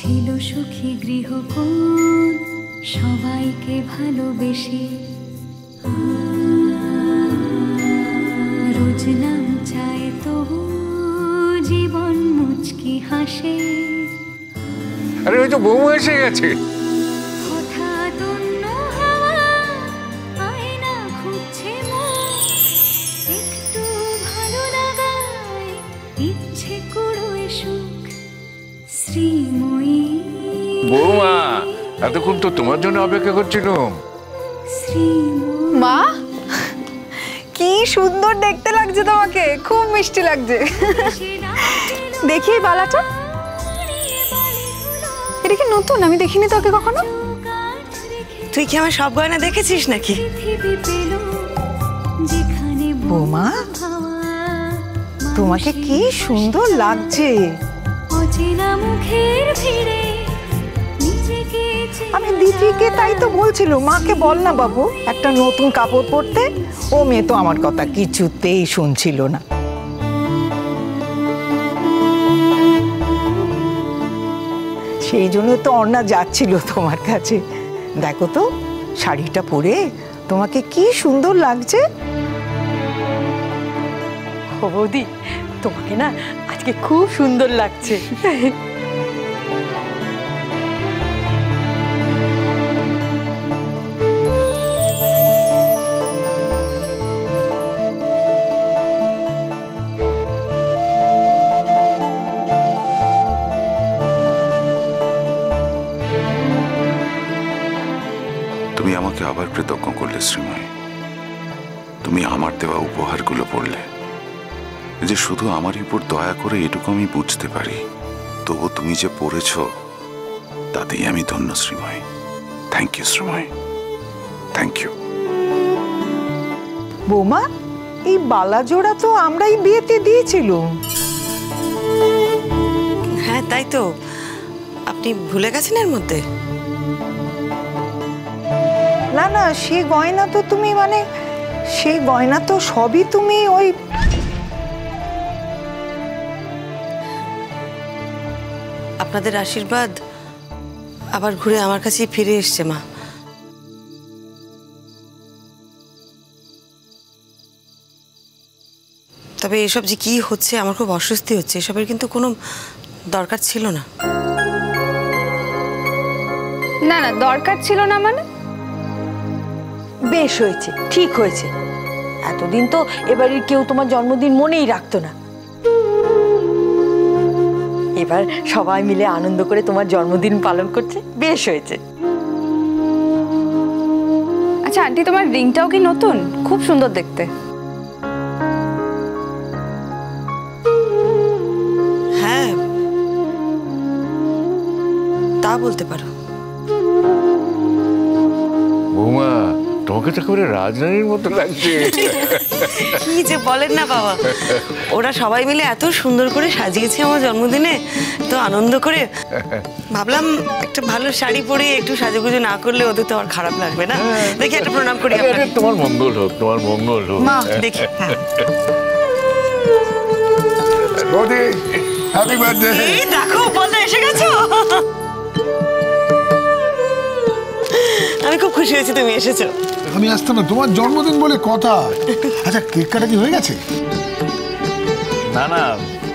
ছিল সুখী গৃহকোণ সবাইকে ভালোবেসে, রোজ নাম চায় তো জীবন মুচকি হাসে। আরে ওই তো বৌমা এসে গেছে। হঠাৎ অন্য হাওয়া আয়না খুঁজছে মন, একটু ভালো লাগায় ইচ্ছে কুড়োয় সুখ। শ্রীময়ী বৌমা, এতক্ষণ তো তোমার জন্য অপেক্ষা করছিলাম। মা, কি সুন্দর দেখতে লাগছে তোমাকে, খুব মিষ্টি লাগছে। দেখি এই বালাটা, এটা কি নতুন? আমি দেখিনি তোকে কখনো। তুই কি আমার সব গয়না দেখেছিস নাকি? বৌমা, তোমাকে কি সুন্দর লাগছে। আমি দিদিকে তাই তো বলছিল, মাকে বল না বাবু একটা নতুন কাপড় পরতে। ও মেয়ে তো আমার কথা কিছুতেই শুনছিল না। সেই জন্য তো অর্ণা যাচ্ছিল তোমার কাছে। দেখো তো শাড়িটা পরে তোমাকে কি সুন্দর লাগছে। ও বৌদি, তোমাকে না আজকে খুব সুন্দর লাগছে। তুমি আমাকে আবার কৃতজ্ঞ করলে শ্রীময়ী। তুমি আমার দেওয়া উপহারগুলো পড়লে, যে শুধু আমারই উপর দয়া করে এটুকু আমি বুঝতে পারি, তবু তুমি যে পড়েছ তাতেই আমি ধন্য Sreemoyee. Thank you Sreemoyee, thank you. বৌমা, এই বালা জোড়া তো আমরাই বিয়েতে দিয়েছিল। হ্যাঁ তাই তো, আপনি ভুলে গেছেন এর মধ্যে? না না, সে গয়না তো তুমি মানে সেই গয়না তো সবই তুমি ওই আপনাদের আশীর্বাদ আবার ঘুরে আমার কাছেই ফিরে এসছে মা। তবে এসব যে কি হচ্ছে আমার খুব অস্বস্তি হচ্ছে। এসবের কিন্তু কোনো দরকার ছিল না। না না, দরকার ছিল না মানে? বেশ হয়েছে, ঠিক হয়েছে। এতদিন তো এবারের কেউ তোমার জন্মদিন মনেই রাখতো না। এবার সবাই মিলে আনন্দ করে তোমার জন্মদিন পালন করছে, বেশ হয়েছে। আচ্ছা আন্টি, তোমার রিংটাও কি নতুন? খুব সুন্দর দেখতে। হ্যাঁ, তা বলতে পারো। বৌমা, তোমাকে তো করে রাজরানীর মতো লাগছে। কি যে বলেন না বাবা, ওরা সবাই মিলে এত সুন্দর করে সাজিয়েছে আমার জন্মদিনে, তো আনন্দ করে ভাবলাম একটা ভালো শাড়ি পরে একটু সাজুগুজু না করলে ওদের তো আমার খারাপ লাগবে না। দেখি একটা প্রণাম করি আপনাকে। তোমার মঙ্গল হোক, তোমার মঙ্গল হোক। মা দেখি। বৌদি, হ্যাপি বার্থডে। এই দেখো, বলতে এসে গেছো। আমি খুব খুশি হয়েছি তুমি এসেছো। আমি আসতাম না, তোমার জন্মদিন বলে কথা। আচ্ছা, কেক কাটা কি হয়ে গেছে? না না,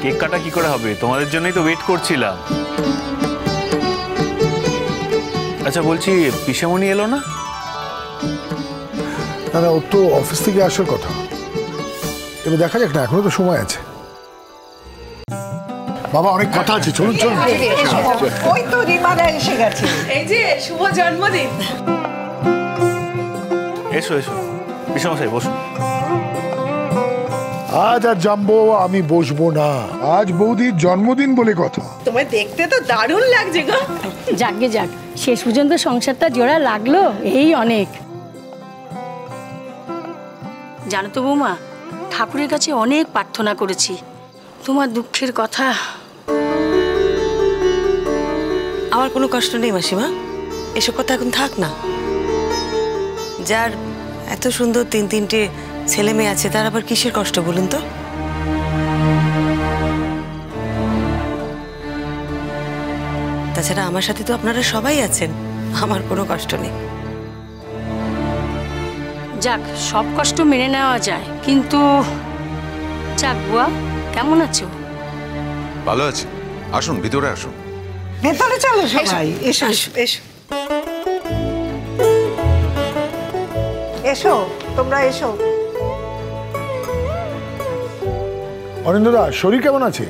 কেক কাটা কি করে হবে? তোমাদের জন্যই তো ওয়েট করছিলাম। আচ্ছা বলছি, পিসেমণি এলো না? না না, ওর তো অফিস থেকে আসার কথা। এবার দেখা যাক না, এখনো তো সময় আছে। বাবা, অনেক কথা আছে, চলুন চলুন। ওই তো রিমারা এসে গেছে। এই যে শুভ জন্মদিন। এসো এসো, পিসেমশাই বসুন। আজ আর জানবো আমি বসবো না, আজ বৌদির জন্মদিন বলে কথা। তোমায় দেখতে তো দারুণ লাগছে গো। যাকগে যাক, শেষ পর্যন্ত সংসারটা জোড়া লাগলো, এই অনেক। জানো তো বৌমা, ঠাকুরের কাছে অনেক প্রার্থনা করেছি, তোমার দুঃখের কথা। আমার কোনো কষ্ট নেই মাসিমা, এসব কথা এখন থাক না। যার এত সুন্দর তিনটে ছেলে মেয়ে আছে, তার আবার কিসের কষ্ট বলুন তো? তাছাড়া আমার সাথে তো আপনারা সবাই আছেন, আমার কোনো কষ্ট নেই। যাক, সব কষ্ট মেনে নেওয়া যায়, কিন্তু যাক বুয়া, কেমন আছো? ভালো আছি। আসুন, ভিতরে আসুন। ভেতরে চলো সবাই, এসো এসো এসো, তোমরা এসো। অরিন্দদা, শরীর কেমন আছে?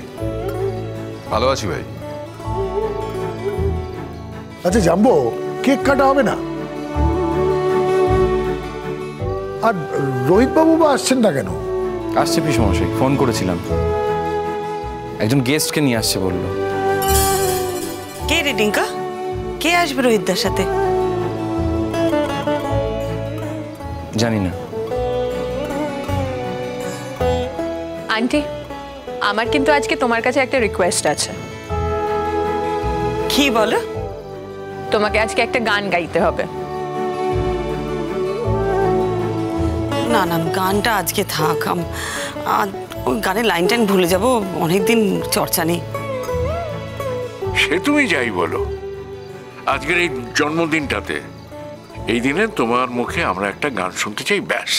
ভালো আছি ভাই। আচ্ছা জানবো, কেক কাটা হবে না? আর রোহিত বাবু বা আসছেন না কেন? আসছে পিসমশাই, ফোন করেছিলাম, একজন গেস্টকে নিয়ে আসছে বললো। কে রে ডিঙ্কা? কে আসবে রোহিতদার সাথে? জানি না। আন্টি, আমার কিন্তু আজকে তোমার কাছে একটা রিকোয়েস্ট আছে। কি বলো? তোমাকে আজকে একটা গান গাইতে হবে। না না, গানটা আজকে থাক, ওই গানের লাইন টাইন ভুলে যাবো, অনেকদিন চর্চা নেই। সে তুমি যাই বলো, আজকের এই জন্মদিনটাতে, এই দিনে তোমার মুখে আমরা একটা গান শুনতে চাই, ব্যাস।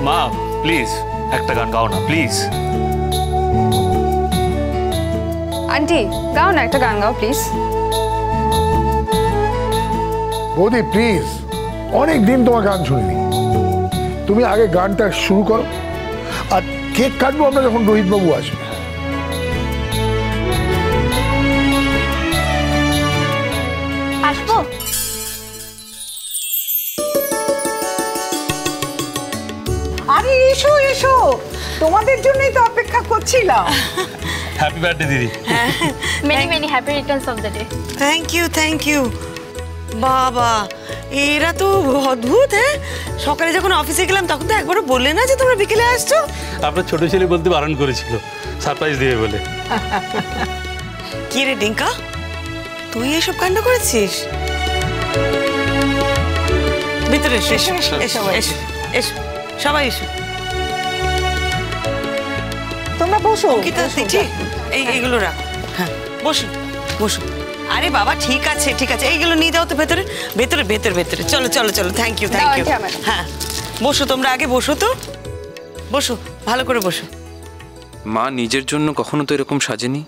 মা প্লিজ একটা গান গাও না প্লিজ। আন্টি, গাও না একটা গান গাও প্লিজ। বৌদি প্লিজ, অনেক দিন তোমার গান শুনিনি, তুমি আগে গানটা শুরু করো, আর কেক কাটবো আমরা যখন রোহিত বাবু আসবে। আসবো? আরে এসো এসো, তোমাদের জন্যই তো অপেক্ষা করছিলাম। হ্যাপি বার্থডে দিদি। Many many happy returns of the day. Thank you thank you. বাবা, এরা তো অদ্ভুত। হ্যাঁ, সকালে যখন অফিসে গেলাম তখন তো একবারও বললে না যে তোমরা বিকেলে আসছো। আপনার ছোট ছেলে বলতে বারণ করেছিল, সারপ্রাইজ দিবে বলে। কি রে ডিঙ্কা, তুই এসব কাণ্ড করেছিস? ভিতরে এসো এসো এসো এসো এসো, সবাই এসো। তোমরা বসো। অঙ্কিতা, দিদি এইগুলো রাখ। হ্যাঁ, বসুন বসুন। আরে বাবা, ঠিক আছে ঠিক আছে, এইগুলো নিয়ে যাও তো ভেতরে ভেতরে ভেতরে ভেতরে। চলো চলো চলো, থ্যাংক ইউ থ্যাংক ইউ। হ্যাঁ বসো, তোমরা আগে বসো তো, বসো ভালো করে বসো। মা নিজের জন্য কখনো তো এরকম সাজেনি।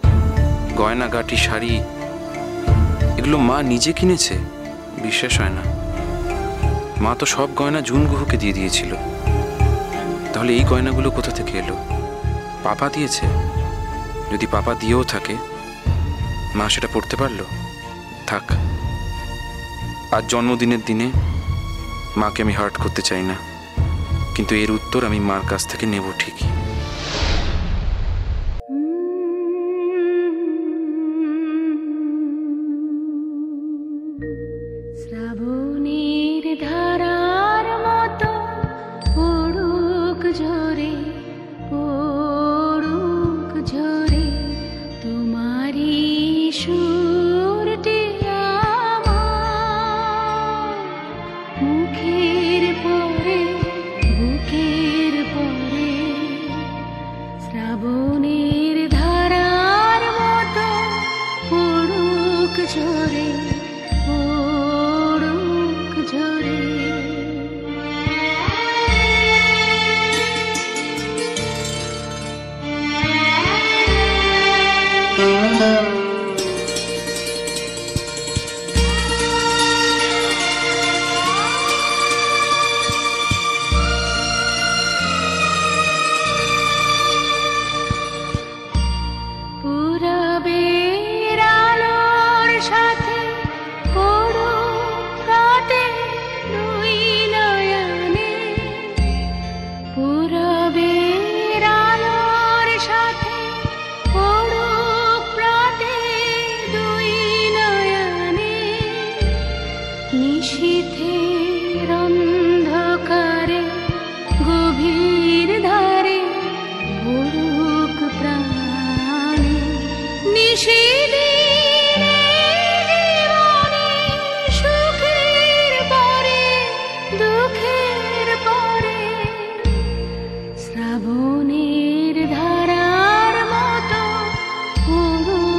গয়নাগাটি, শাড়ি, এগুলো মা নিজে কিনেছে, বিশ্বাস হয় না। মা তো সব গয়না জুন গুহুকে দিয়ে দিয়েছিল। তাহলে এই গয়নাগুলো কোথা থেকে এলো? পাপা দিয়েছে? যদি পাপা দিয়েও থাকে, মা সেটা পড়তে পারলো? থাক, আজ জন্মদিনের দিনে মাকে আমি হার্ট করতে চাই না, কিন্তু এর উত্তর আমি মার কাছ থেকে নেব ঠিকই। শ্রাবণের ধারার মতো পড়ুক ঝরে, পড়ুক ঝরে তোমারি সুরটি আমার মুখের পরে, বুকের পরে। শ্রাবণের ধারার মতো পড়ুক ঝরে, পড়ুক ঝরে। পুরবের আলোর সাথে পড়ুক কাটে দুই নয়নে, পুরবের আলোর সাথে পড়ুক প্রাতে দুই নয়নে। নিশীথের অন্ধকারে গভীর ধারে পড়ুক প্রাণে। নিশিদিনের জীবনে সুখের পরে, দুঃখের পরে। শ্রাবণের ধারার মতো পড়ুক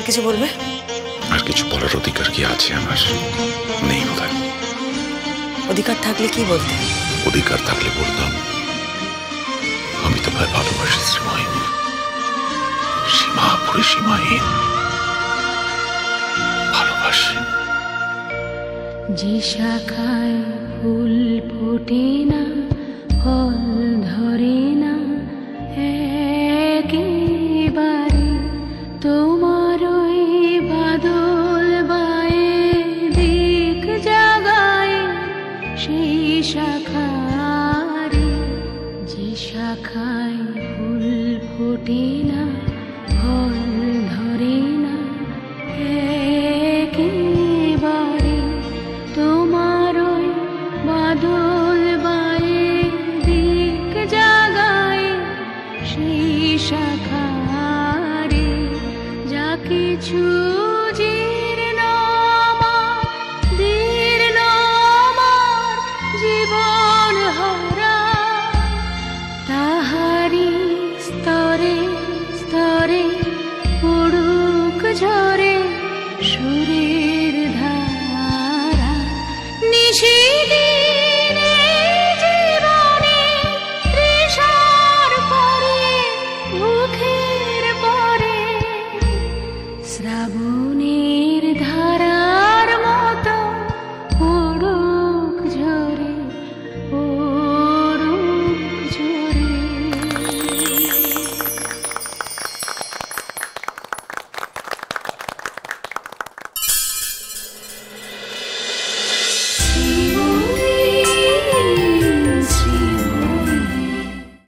কিছু বলবে? আর কিছু বলার অধিকার কি আছে আমার? নেই বোধহয়। অধিকার থাকলে কি বলতে? অধিকার থাকলে বলতাম, আমি তোমায় ভালোবাসি শ্রীময়, সীমা পরিসীমাহীন ভালোবাসি। যে শাখায় ফুল ফোটে না, ফল ধরে